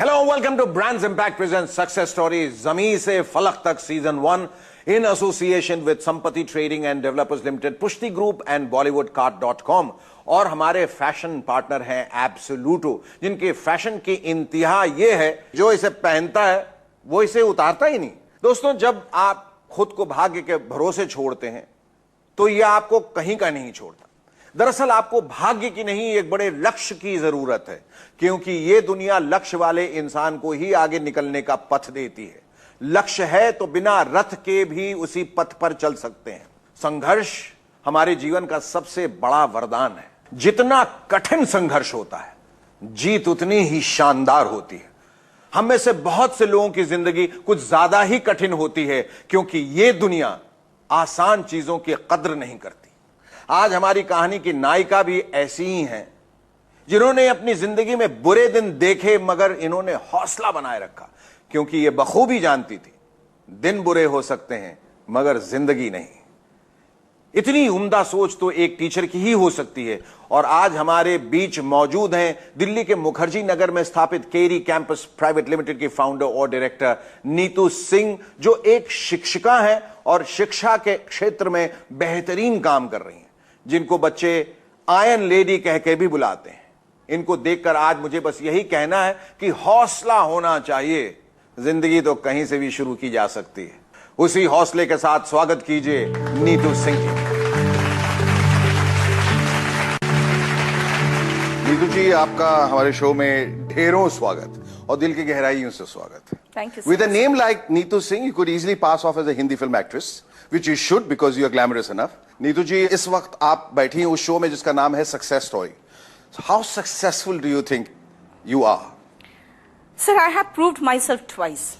Hello, welcome to brands impact present success story जमीन से फलक तक season 1 in association with Sampatti trading and developers limited, Pushti group and bollywoodcart.com। और हमारे fashion partner हैं एब्सोल्यूटो, जिनके फैशन की इंतहा यह है जो इसे पहनता है वो इसे उतारता ही नहीं। दोस्तों, जब आप खुद को भाग्य के भरोसे छोड़ते हैं तो यह आपको कहीं का नहीं छोड़ता। दरअसल आपको भाग्य की नहीं, एक बड़े लक्ष्य की जरूरत है, क्योंकि यह दुनिया लक्ष्य वाले इंसान को ही आगे निकलने का पथ देती है। लक्ष्य है तो बिना रथ के भी उसी पथ पर चल सकते हैं। संघर्ष हमारे जीवन का सबसे बड़ा वरदान है। जितना कठिन संघर्ष होता है, जीत उतनी ही शानदार होती है। हम में से बहुत से लोगों की जिंदगी कुछ ज्यादा ही कठिन होती है, क्योंकि यह दुनिया आसान चीजों की कद्र नहीं करती। आज हमारी कहानी की नायिका भी ऐसी ही हैं, जिन्होंने अपनी जिंदगी में बुरे दिन देखे, मगर इन्होंने हौसला बनाए रखा, क्योंकि ये बखूबी जानती थी दिन बुरे हो सकते हैं मगर जिंदगी नहीं। इतनी उम्दा सोच तो एक टीचर की ही हो सकती है। और आज हमारे बीच मौजूद हैं दिल्ली के मुखर्जी नगर में स्थापित केरी कैंपस प्राइवेट लिमिटेड की फाउंडर और डायरेक्टर नीतू सिंह, जो एक शिक्षिका हैं और शिक्षा के क्षेत्र में बेहतरीन काम कर रही हैं, जिनको बच्चे आयरन लेडी कह के भी बुलाते हैं। इनको देखकर आज मुझे बस यही कहना है कि हौसला होना चाहिए। जिंदगी तो कहीं से भी शुरू की जा सकती है। उसी हौसले के साथ स्वागत कीजिए नीतू सिंह जी। नीतू जी, आपका हमारे शो में ढेरों स्वागत और दिल की गहराइयों से स्वागत। Thank you so With a much. name like Neetu Singh, you could easily pass off as a Hindi film actress, which you should because you are glamorous enough. Neetu जी, इस वक्त आप बैठी हैं उस शो में जिसका नाम है success story. How successful do you think you are? Sir, I have proved myself twice.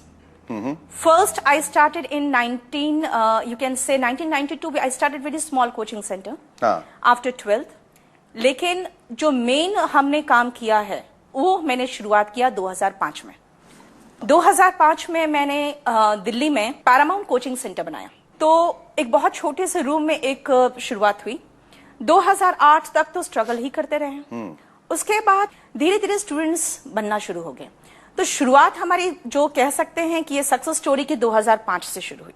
First, I started in 1992. I started with a small coaching center. After 12th. लेकिन जो मेन हमने काम किया है वो मैंने शुरुआत किया 2005 में। 2005 में मैंने दिल्ली में पैरामाउंट कोचिंग सेंटर बनाया। तो एक बहुत छोटे से रूम में एक शुरुआत हुई। 2008 तक तो स्ट्रगल ही करते रहे। उसके बाद धीरे धीरे स्टूडेंट्स बनना शुरू हो गए। तो शुरुआत हमारी जो कह सकते हैं कि ये सक्सेस स्टोरी की 2005 से शुरू हुई।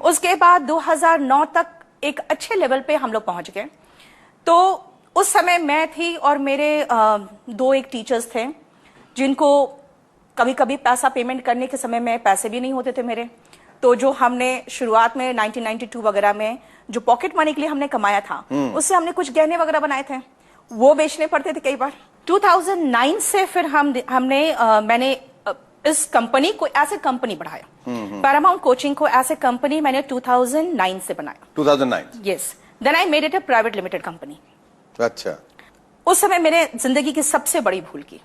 उसके बाद 2009 तक एक अच्छे लेवल पे हम लोग पहुंच गए। तो उस समय मैं थी और मेरे दो एक टीचर्स थे, जिनको कभी कभी पैसा पेमेंट करने के समय में पैसे भी नहीं होते थे मेरे। तो जो हमने शुरुआत में 1992 वगैरह में जो पॉकेट मनी के लिए हमने कमाया था, उससे हमने कुछ गहने वगैरह बनाए थे, वो बेचने पड़ते थे कई बार। 2009 से फिर मैंने इस कंपनी को एज ए कंपनी बढ़ाया। पैरामाउंट कोचिंग को एज ए कंपनी मैंने 2009 से बनाया। 2009? Yes. Then I made it a private limited company. अच्छा। उस समय मैंने जिंदगी की सबसे बड़ी भूल की।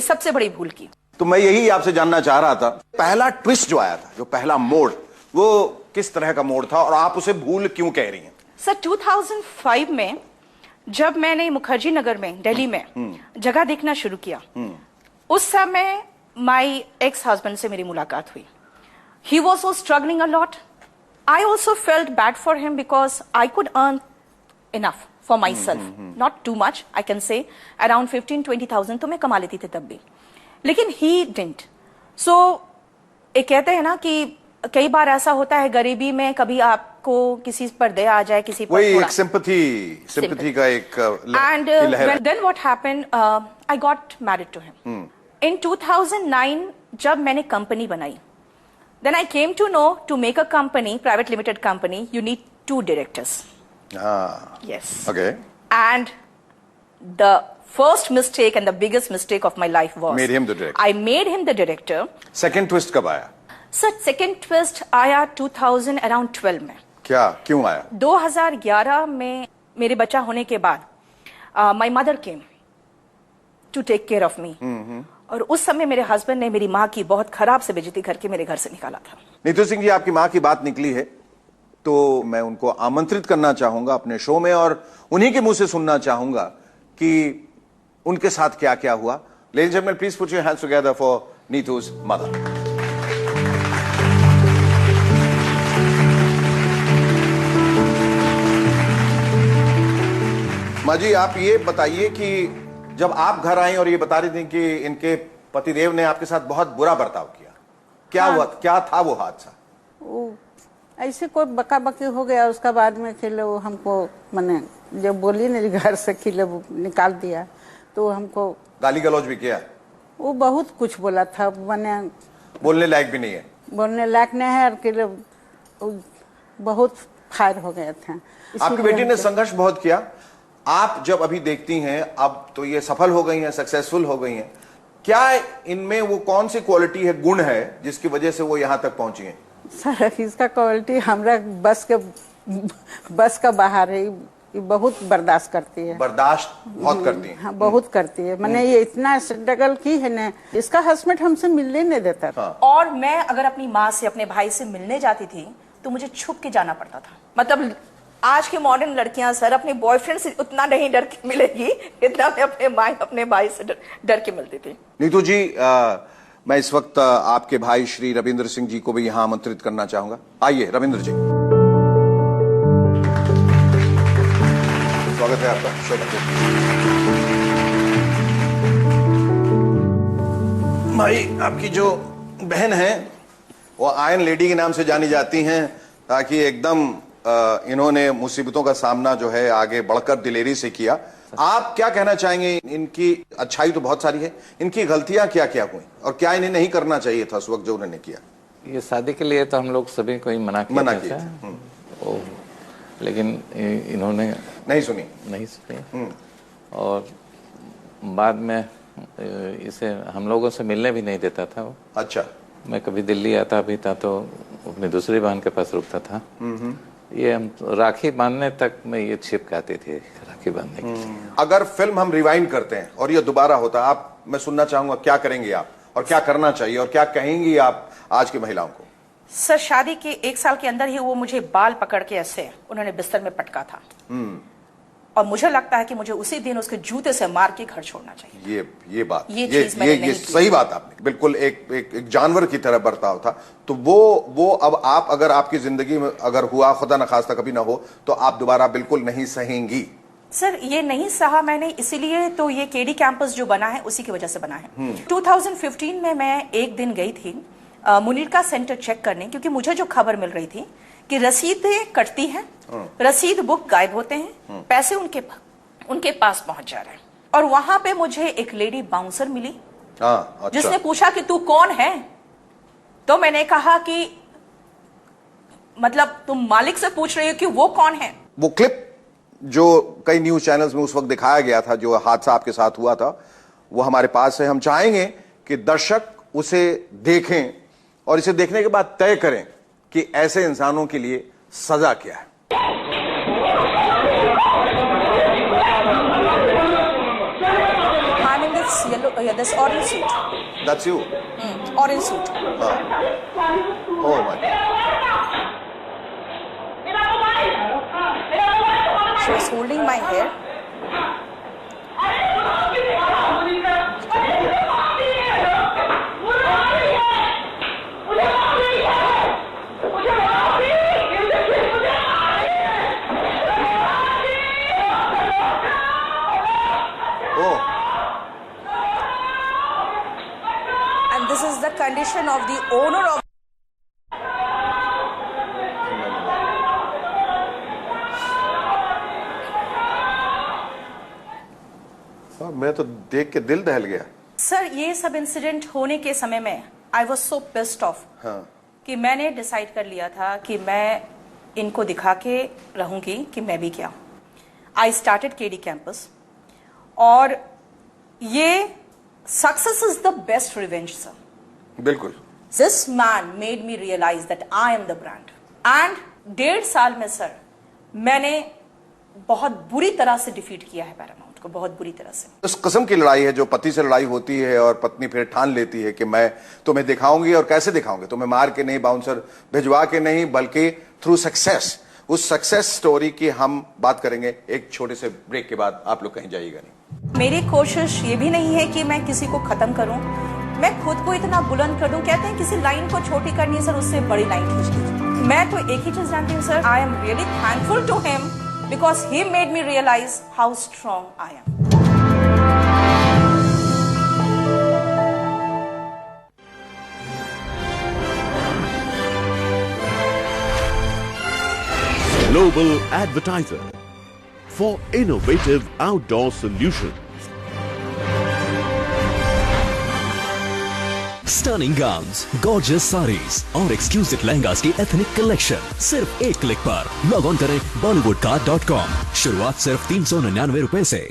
सबसे बड़ी भूल की। तो मैं यही आपसे जानना चाह रहा था, पहला ट्विस्ट जो आया था, जो पहला मोड़, वो किस तरह का मोड़ था और आप उसे भूल क्यों कह रही हैं? सर, 2005 में जब मैंने मुखर्जी नगर में दिल्ली में जगह देखना शुरू किया, उस समय माय एक्स हस्बैंड से मेरी मुलाकात हुई। He was so struggling a lot. I also felt bad for him because I could earn enough for my self, not too much, I can say around 15-20,000 तो मैं कमा लेती थी तब भी, लेकिन ही डिडंट। सो एक कहते हैं ना कि कई बार ऐसा होता है गरीबी में, कभी आपको किसी पर दया आ जाए, किसी पर वही एक सिंपैथी का एक and then what happened, I got married to him in 2009। जब मैंने कंपनी बनाई, then I came to know to make a company, private limited company, you need 2 directors. Yes. Okay. And the first mistake and the biggest mistake of my life was made him the director. I made him the director. Second twist कब आया? Sir, second twist आया 2012 में। क्या, क्यों आया? 2011 में मेरे बच्चा होने के बाद my mother came to take care of me. और उस समय मेरे हस्बैंड ने मेरी माँ की बहुत खराब से बेइज्जती करके मेरे घर से निकाला था। नीतू सिंह जी, आपकी माँ की बात निकली है तो मैं उनको आमंत्रित करना चाहूंगा अपने शो में और उन्हीं के मुंह से सुनना चाहूंगा कि उनके साथ क्या क्या हुआ। Ladies and gentleman, please put your hands together for Neetu's mother. माँ जी, आप ये बताइए कि जब आप घर आई और ये बता रही थी कि इनके पतिदेव ने आपके साथ बहुत बुरा बर्ताव किया, क्या हुआ, क्या था वो हादसा? वो ऐसे कोई बका बकी हो गया, उसका बाद में खिले वो हमको मैंने जब बोली नहीं घर से खिले वो निकाल दिया, तो हमको गाली गलौज भी किया? वो बहुत कुछ बोला था, मैंने बोलने लायक भी नहीं है, बोलने लायक नहीं है, और किले बहुत फायर हो गए थे। आपकी बेटी ने संघर्ष बहुत किया। आप जब अभी देखती हैं, अब तो ये सफल हो गई हैं, सक्सेसफुल हो गई हैं, क्या इनमें वो कौन सी क्वालिटी है, गुण है, जिसकी वजह से वो यहां तक पहुंची हैं? सर इसका क्वालिटी हमरा बस का बाहर है, ये बहुत बर्दाश्त करती है, बर्दाश्त बहुत करती है। हाँ बहुत करती है, मैंने ये इतना स्ट्रगल की है ना, इसका हस्बैंड हमसे मिलने नहीं देता था। और मैं अगर अपनी माँ से, अपने भाई से मिलने जाती थी तो मुझे छुप के जाना पड़ता था। मतलब आज की मॉडर्न लड़कियां सर अपने बॉयफ्रेंड से उतना नहीं डर के मिलेगी इतना मैं अपने भाई से डर के मिलती थी। नीतू जी, मैं इस वक्त आपके भाई श्री रविंद्र सिंह जी को भी यहां आमंत्रित करना चाहूंगा। आइए रविंद्र जी, स्वागत है आपका। भाई, आपकी जो बहन है वो आयरन लेडी के नाम से जानी जाती हैं, ताकि एकदम इन्होंने मुसीबतों का सामना जो है आगे बढ़कर दिलेरी से किया। आप क्या कहना चाहेंगे? इनकी अच्छाई तो बहुत सारी है, इनकी गलतियां क्या क्या हुई और क्या इन्हें नहीं करना चाहिए था उस वक्त जो उन्होंने किया? ये शादी के लिए तो हम लोग सभी को ही मना किया था, लेकिन इन्होंने नहीं सुनी और बाद में इसे हम लोगों से मिलने भी नहीं देता था वो। अच्छा। मैं कभी दिल्ली आता भी था तो अपनी दूसरी बहन के पास रुकता था। ये हम राखी बांधने तक में ये छिपकाती थी, राखी बांधने की। अगर फिल्म हम रिवाइंड करते हैं और ये दोबारा होता, आप, मैं सुनना चाहूंगा क्या करेंगे आप और क्या करना चाहिए और क्या कहेंगी आप आज की महिलाओं को? सर शादी के 1 साल के अंदर ही वो मुझे बाल पकड़ के ऐसे उन्होंने बिस्तर में पटका था और मुझे लगता है कि मुझे उसी दिन उसके जूते से मार के घर छोड़ना चाहिए। ये बात, ये सही बात आपने, बिल्कुल एक जानवर की तरह बर्ताव था। तो वो अब आप, अगर आपकी जिंदगी में अगर हुआ, खुदा न खास्ता कभी ना हो, तो आप दोबारा बिल्कुल नहीं सहेंगी? सर ये नहीं सहा मैंने, इसीलिए तो ये केडी कैंपस जो बना है उसी की वजह से बना है। 2015 में मैं एक दिन गई थी मुनीर का सेंटर चेक करने, क्योंकि मुझे जो खबर मिल रही थी कि रसीदें कटती हैं, रसीद बुक गायब होते हैं, पैसे उनके पास पहुंच जा रहे हैं। और वहां पे मुझे एक लेडी बाउंसर मिली, अच्छा। जिसने पूछा कि तू कौन है? तो मैंने कहा कि मतलब तुम मालिक से पूछ रही हो कि वो कौन है? वो क्लिप जो कई न्यूज चैनल्स में उस वक्त दिखाया गया था, जो हादसा आपके साथ हुआ था, वो हमारे पास है। हम चाहेंगे कि दर्शक उसे देखें और इसे देखने के बाद तय करें कि ऐसे इंसानों के लिए सजा क्या है। I'm in this yellow, this orange suit. That's you. Orange suit. Oh my God. She was holding my hair. And this is the condition of the owner of. मैं तो देख के दिल दहल गया। सर ये सब इंसिडेंट होने के समय में I was so pissed off कि मैंने डिसाइड कर लिया था कि मैं इनको दिखा के रहूंगी कि मैं भी क्या हूं। आई स्टार्टेड केडी कैंपस और ये success is the best revenge sir. बिल्कुल। This man made me realise that I am the brand and 1.5 साल में सर मैंने बहुत बुरी तरह से डिफीट किया है पैरामाउंट को, बहुत बुरी तरह से। इस किस्म की लड़ाई है जो पति से लड़ाई होती है और पत्नी फिर ठान लेती है कि मैं तुम्हें दिखाऊंगी, और कैसे दिखाऊंगी? तुम्हें मार के नहीं, बाउंसर भिजवा के नहीं, बल्कि थ्रू सक्सेस। उस सक्सेस स्टोरी की हम बात करेंगे एक छोटे से ब्रेक के बाद। आप लोग कहीं जाइएगा नहीं। मेरी कोशिश ये भी नहीं है कि मैं किसी को खत्म करूं, मैं खुद को इतना बुलंद कर दूं। कहते हैं किसी लाइन को छोटी करनी है सर, उससे बड़ी लाइन खींच लीजिए। मैं तो एक ही चीज जानती हूँ सर, I am really thankful to him because he made me realize how strong I am. global advertiser for innovative outdoor solutions. Stunning gowns, gorgeous saris और एक्सक्लूसिव लहंगास की एथनिक कलेक्शन सिर्फ एक क्लिक पर। लॉग ऑन करें bollywoodcart.com। शुरुआत सिर्फ 399 रुपए से।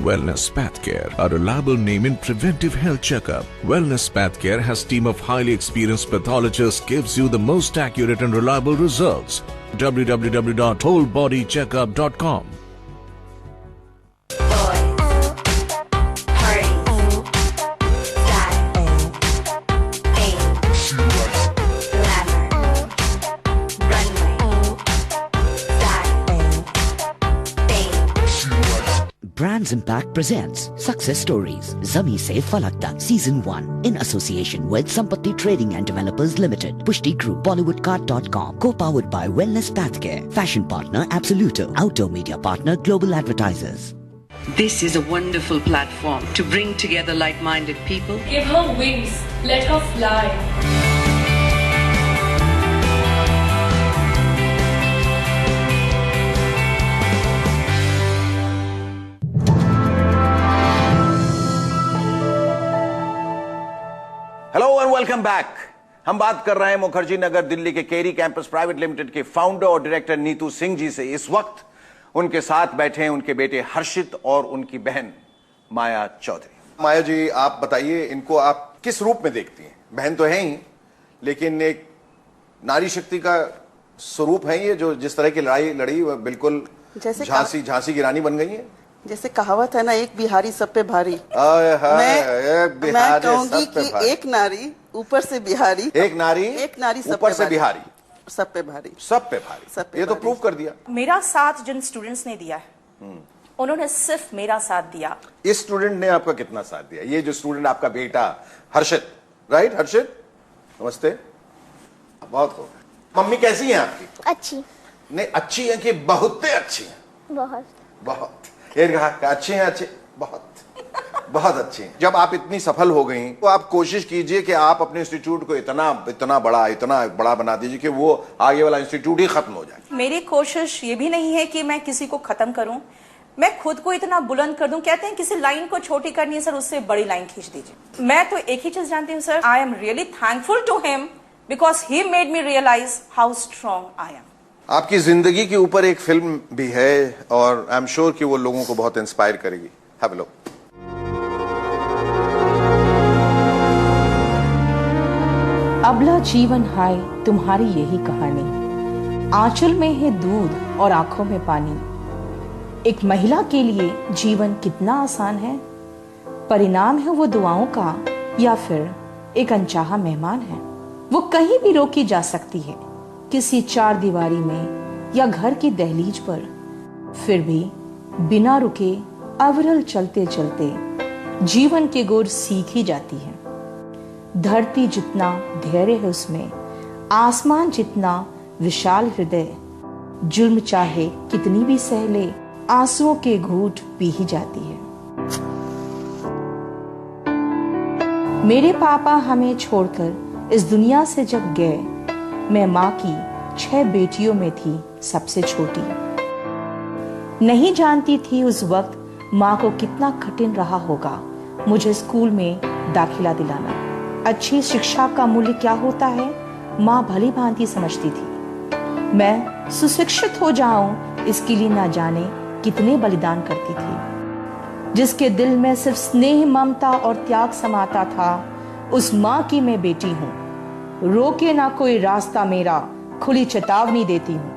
Wellness Pathcare, a reliable name in preventive health checkup. Wellness Pathcare has team of highly experienced pathologists, gives you the most accurate and reliable results. www.wholebodycheckup.com. Brands Impact presents Success Stories, Zami Se Falak Tak, Season 1, in association with Sampatti Trading and Developers Limited, Pushti Group, BollywoodCart.com, co-powered by Wellness Pathcare, fashion partner Absoluto, outdoor media partner Global Advertisers. This is a wonderful platform to bring together like-minded people. Give her wings, let her fly. Hello and welcome back. हम बात कर रहे हैं मुखर्जी नगर दिल्ली के केरी campus private limited के founder और director Neetu Singh ji से। इस वक्त उनके साथ बैठे हैं उनके बेटे हर्षित और उनकी बहन माया चौधरी। माया जी, आप बताइए, इनको आप किस रूप में देखती हैं? बहन तो है ही, लेकिन एक नारी शक्ति का स्वरूप है ये, जो जिस तरह की लड़ाई लड़ी वह बिल्कुल झांसी की रानी बन गई है। जैसे कहावत है ना, एक बिहारी सब पे भारी। मैं कहूंगी कि एक नारी ऊपर से बिहारी, एक नारी ऊपर से बिहारी, सब पे भारी। ये तो प्रूव कर दिया। मेरा साथ जिन स्टूडेंट्स ने दिया है, उन्होंने सिर्फ मेरा साथ दिया। इस स्टूडेंट ने आपका कितना साथ दिया? ये जो स्टूडेंट आपका बेटा हर्षित, राइट? हर्षित, नमस्ते। बहुत खूब। मम्मी कैसी हैं आपकी? अच्छी। नहीं, अच्छी है कि बहुत अच्छी है? बहुत। अच्छे हैं, अच्छे, बहुत अच्छे हैं। जब आप इतनी सफल हो गई तो आप कोशिश कीजिए कि आप अपने इंस्टीट्यूट को इतना बड़ा बना दीजिए कि वो आगे वाला इंस्टीट्यूट ही खत्म हो जाए। मेरी कोशिश ये भी नहीं है कि मैं किसी को खत्म करूं, मैं खुद को इतना बुलंद कर दूं। कहते हैं किसी लाइन को छोटी करनी है सर, उससे बड़ी लाइन खींच दीजिए। मैं तो एक ही चीज जानती हूँ सर, I am really thankful to him because he made me realise how strong I am. आपकी जिंदगी के ऊपर एक फिल्म भी है और आई एम श्योर कि वो लोगों को बहुत इंस्पायर करेगी। Have a look. अबला जीवन हाय तुम्हारी यही कहानी, आंचल में है दूध और आंखों में पानी। एक महिला के लिए जीवन कितना आसान है, परिणाम है वो दुआओं का या फिर एक अनचाहा मेहमान है। वो कहीं भी रोकी जा सकती है, किसी चार दीवारी में या घर की दहलीज पर, फिर भी बिना रुके अविरल चलते चलते जीवन के गुर सीख ही जाती है। धरती जितना धैर्य है उसमें, आसमान जितना विशाल हृदय, जुल्म चाहे कितनी भी सह ले, आंसुओं के घूंट पी ही जाती है। मेरे पापा हमें छोड़कर इस दुनिया से जब गए, मैं माँ की 6 बेटियों में थी सबसे छोटी। नहीं जानती थी उस वक्त माँ को कितना कठिन रहा होगा मुझे स्कूल में दाखिला दिलाना। अच्छी शिक्षा का मूल्य क्या होता है माँ भली भांति समझती थी। मैं सुशिक्षित हो जाऊं इसके लिए ना जाने कितने बलिदान करती थी। जिसके दिल में सिर्फ स्नेह, ममता और त्याग समाता था, उस माँ की मैं बेटी हूं। रोके ना कोई रास्ता मेरा, खुली चेतावनी देती हूं।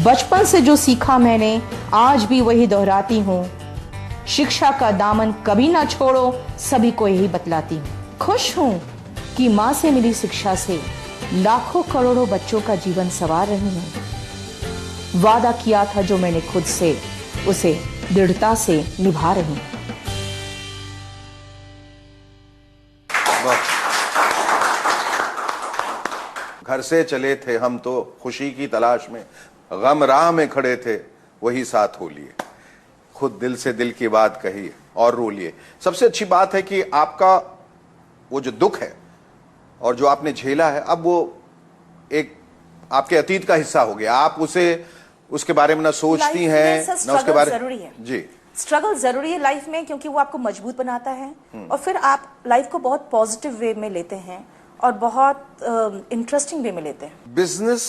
बचपन से जो सीखा मैंने आज भी वही दोहराती हूं। शिक्षा का दामन कभी ना छोड़ो, सभी को यही बतलाती हूं। खुश हूं कि मां से मिली शिक्षा से लाखों करोड़ों बच्चों का जीवन संवार रही हूं। वादा किया था जो मैंने खुद से, उसे दृढ़ता से निभा रही हूं। घर से चले थे हम तो खुशी की तलाश में, गम राह में खड़े थे वही साथ हो लिए, खुद दिल से दिल की बात कही और रो लिए। सबसे अच्छी बात है कि आपका वो जो दुख है और जो आपने झेला है, अब वो एक आपके अतीत का हिस्सा हो गया। आप उसके बारे में ना सोचती हैं ना उसके बारे में। जरूरी है जी, स्ट्रगल जरूरी है लाइफ में, क्योंकि वो आपको मजबूत बनाता है और फिर आप लाइफ को बहुत पॉजिटिव वे में लेते हैं और बहुत इंटरेस्टिंग वे में लेते हैं। बिजनेस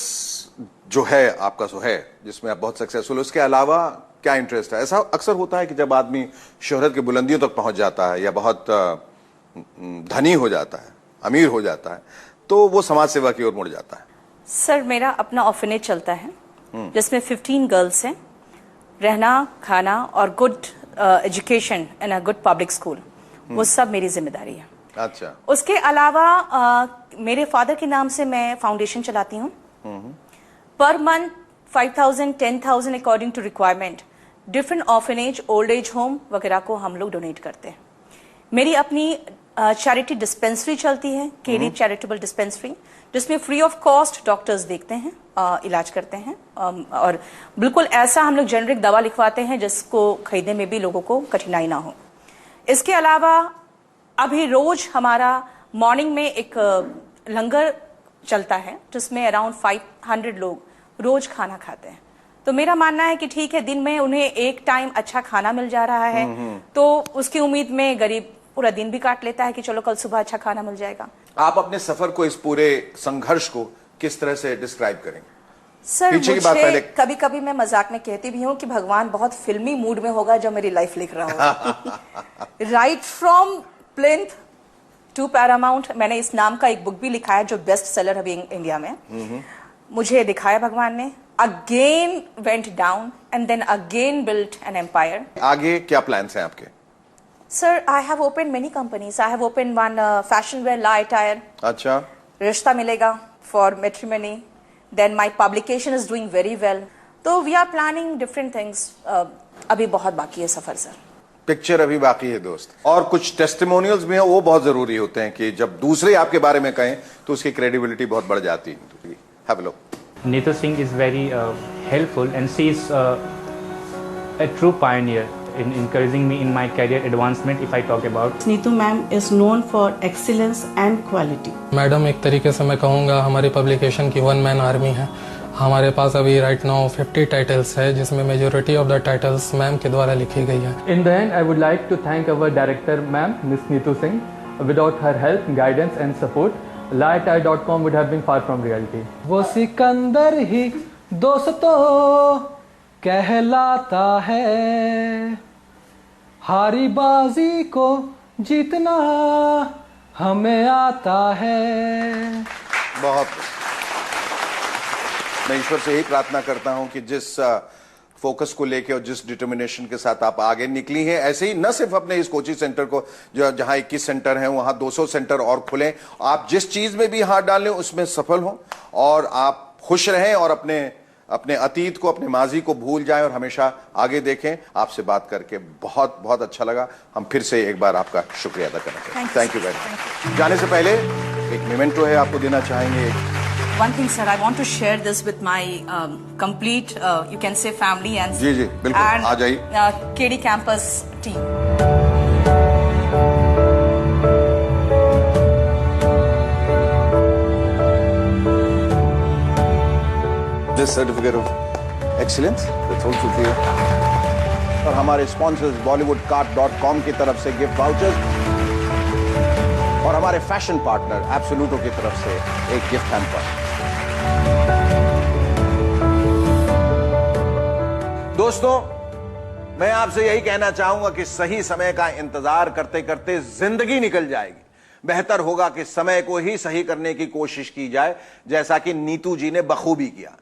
जो है आपका जो है जिसमें आप बहुत सक्सेसफुल, उसके अलावा क्या इंटरेस्ट है? ऐसा अक्सर होता है कि जब आदमी शोहरत की बुलंदियों तक पहुंच जाता है या बहुत धनी हो जाता है, अमीर हो जाता है, तो वो समाज सेवा की ओर मुड़ जाता है। सर मेरा अपना ऑर्फनेज चलता है जिसमें 15 गर्ल्स हैं। रहना, खाना और good education in a good public school, वो सब मेरी जिम्मेदारी है। अच्छा। उसके अलावा मेरे फादर के नाम से मैं फाउंडेशन चलाती हूँ। Per month 5,000, 10,000 according to requirement different orphanage, old age home वगैरह को हम लोग डोनेट करते हैं। मेरी अपनी चैरिटी डिस्पेंसरी चलती है, केडी चैरिटेबल डिस्पेंसरी, जिसमें फ्री ऑफ कॉस्ट डॉक्टर्स देखते हैं, इलाज करते हैं और बिल्कुल ऐसा हम लोग जेनरिक दवा लिखवाते हैं जिसको खरीदने में भी लोगों को कठिनाई ना हो। इसके अलावा अभी रोज हमारा मॉर्निंग में एक लंगर चलता है जिसमें अराउंड 500 लोग रोज खाना खाते हैं। तो मेरा मानना है कि ठीक है, दिन में उन्हें एक टाइम अच्छा खाना मिल जा रहा है तो उसकी उम्मीद में गरीब पूरा दिन भी काट लेता है कि चलो कल सुबह अच्छा खाना मिल जाएगा। आप अपने सफर को, इस पूरे संघर्ष को किस तरह से डिस्क्राइब करेंगे? सर मुझे कभी कभी मैं मजाक में कहती भी हूँ कि भगवान बहुत फिल्मी मूड में होगा जब मेरी लाइफ लिख रहा होगा। Right from plinth to paramount, मैंने इस नाम का एक बुक भी लिखा है जो बेस्ट सेलर अभी इंडिया में। मुझे दिखाया भगवान ने, again went down and then again built an empire. आगे क्या प्लान्स हैं आपके? Sir, I have opened many companies. I have opened one fashion wear La Attire. अच्छा। रिश्ता मिलेगा for matrimony. Then my publication is doing very well. तो we are planning different things. अभी बहुत बाकी है सफर सर। पिक्चर अभी बाकी है दोस्त, और कुछ टेस्टिमोनियल्स भी हैं, वो बहुत जरूरी होते हैं कि जब दूसरे आपके बारे में कहें तो उसकी क्रेडिबिलिटी बहुत बढ़ जाती है। Have a look. Neetu Singh is very helpful and she is a true pioneer in encouraging me in my career advancement. If I talk about Neetu ma'am is known for excellence and quality. Madam एक तरीके से मैं कहूँगा हमारी publication की one man army है। हमारे पास अभी राइट नाउ 50 टाइटल्स है जिसमें majority of the titles ma'am के द्वारा लिखी गई है। In the end, I would like to thank our director ma'am, Miss Neetu Singh. Without her help, guidance and support, LaAttire.com would have been far from reality. वो सिकंदर ही दोस्तों कहलाता है, हारी बाजी को जीतना हमें आता है। बहुत। मैं ईश्वर से यही प्रार्थना करता हूं कि जिस फोकस को लेके और जिस डिटर्मिनेशन के साथ आप आगे निकली हैं, ऐसे ही न सिर्फ अपने इस कोचिंग सेंटर को, जहां 21 सेंटर हैं वहां 200 सेंटर और खुलें, आप जिस चीज में भी हाथ डालें उसमें सफल हों और आप खुश रहें और अपने अतीत को, अपने माजी को भूल जाएं और हमेशा आगे देखें। आपसे बात करके बहुत बहुत अच्छा लगा। हम फिर से एक बार आपका शुक्रिया अदा करना चाहते हैं। Thank you very much. जाने से पहले एक मोमेंटो है, आपको देना चाहेंगे? One thing, sir, I want to share this with my complete, you can say, family and जी बिल्कुल, आ जाइए। KD campus team. This certificate of excellence, that's also for you. और हमारे स्पॉन्सर्स BollywoodCart.com की तरफ से गिफ्ट वाउचर्स और हमारे fashion partner एब्सोल्यूटो की तरफ से एक गिफ्ट हैम्पर। दोस्तों, मैं आपसे यही कहना चाहूंगा कि सही समय का इंतजार करते करते जिंदगी निकल जाएगी। बेहतर होगा कि समय को ही सही करने की कोशिश की जाए, जैसा कि नीतू जी ने बखूबी किया।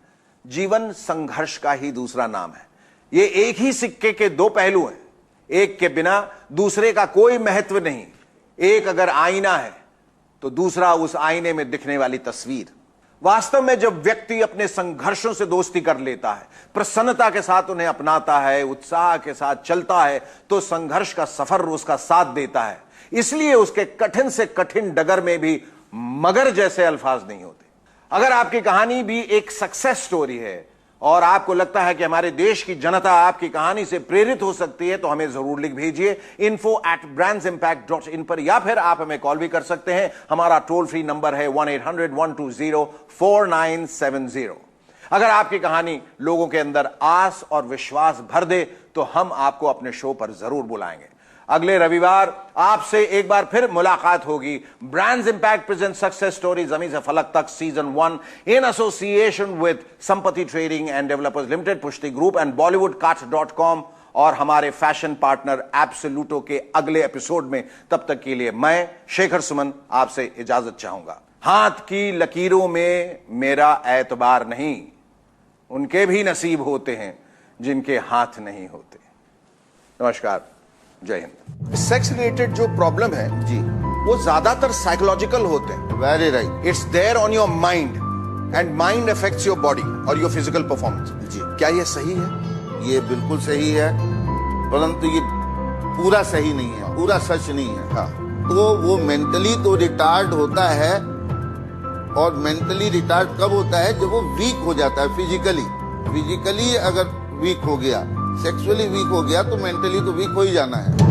जीवन संघर्ष का ही दूसरा नाम है। ये एक ही सिक्के के दो पहलू हैं, एक के बिना दूसरे का कोई महत्व नहीं। एक अगर आईना है तो दूसरा उस आईने में दिखने वाली तस्वीर। वास्तव में जब व्यक्ति अपने संघर्षों से दोस्ती कर लेता है, प्रसन्नता के साथ उन्हें अपनाता है, उत्साह के साथ चलता है, तो संघर्ष का सफर उसका साथ देता है। इसलिए उसके कठिन से कठिन डगर में भी मगर जैसे अल्फाज नहीं होते। अगर आपकी कहानी भी एक सक्सेस स्टोरी है और आपको लगता है कि हमारे देश की जनता आपकी कहानी से प्रेरित हो सकती है तो हमें जरूर लिख भेजिए info@brandsimpact.in पर, या फिर आप हमें कॉल भी कर सकते हैं। हमारा टोल फ्री नंबर है 1-800-120-4970। अगर आपकी कहानी लोगों के अंदर आस और विश्वास भर दे तो हम आपको अपने शो पर जरूर बुलाएंगे। अगले रविवार आपसे एक बार फिर मुलाकात होगी। Brands impact present success story जमीन से फलक तक season 1 in association with Sampatti trading and developers limited, Pushti group and bollywoodcart.com और हमारे फैशन पार्टनर एब्सोल्यूटो के अगले एपिसोड में। तब तक के लिए मैं शेखर सुमन आपसे इजाजत चाहूंगा। हाथ की लकीरों में मेरा एतबार नहीं, उनके भी नसीब होते हैं जिनके हाथ नहीं होते। नमस्कार, जय हिंद। सेक्स रिलेटेड जो प्रॉब्लम है जी, वो ज्यादातर साइकोलॉजिकल होते हैं। Very right. It's there on your mind and mind affects your body और योर फिजिकल परफॉर्मेंस। जी, क्या ये सही है? ये बिल्कुल सही है, परंतु ये पूरा सही नहीं है, पूरा सच नहीं है। हाँ, तो वो मेंटली तो रिटार्ड होता है, और मेंटली रिटार्ड कब होता है? जब वो वीक हो जाता है फिजिकली अगर वीक हो गया, सेक्सुअली वीक हो गया तो मेंटली तो वीक हो ही जाना है।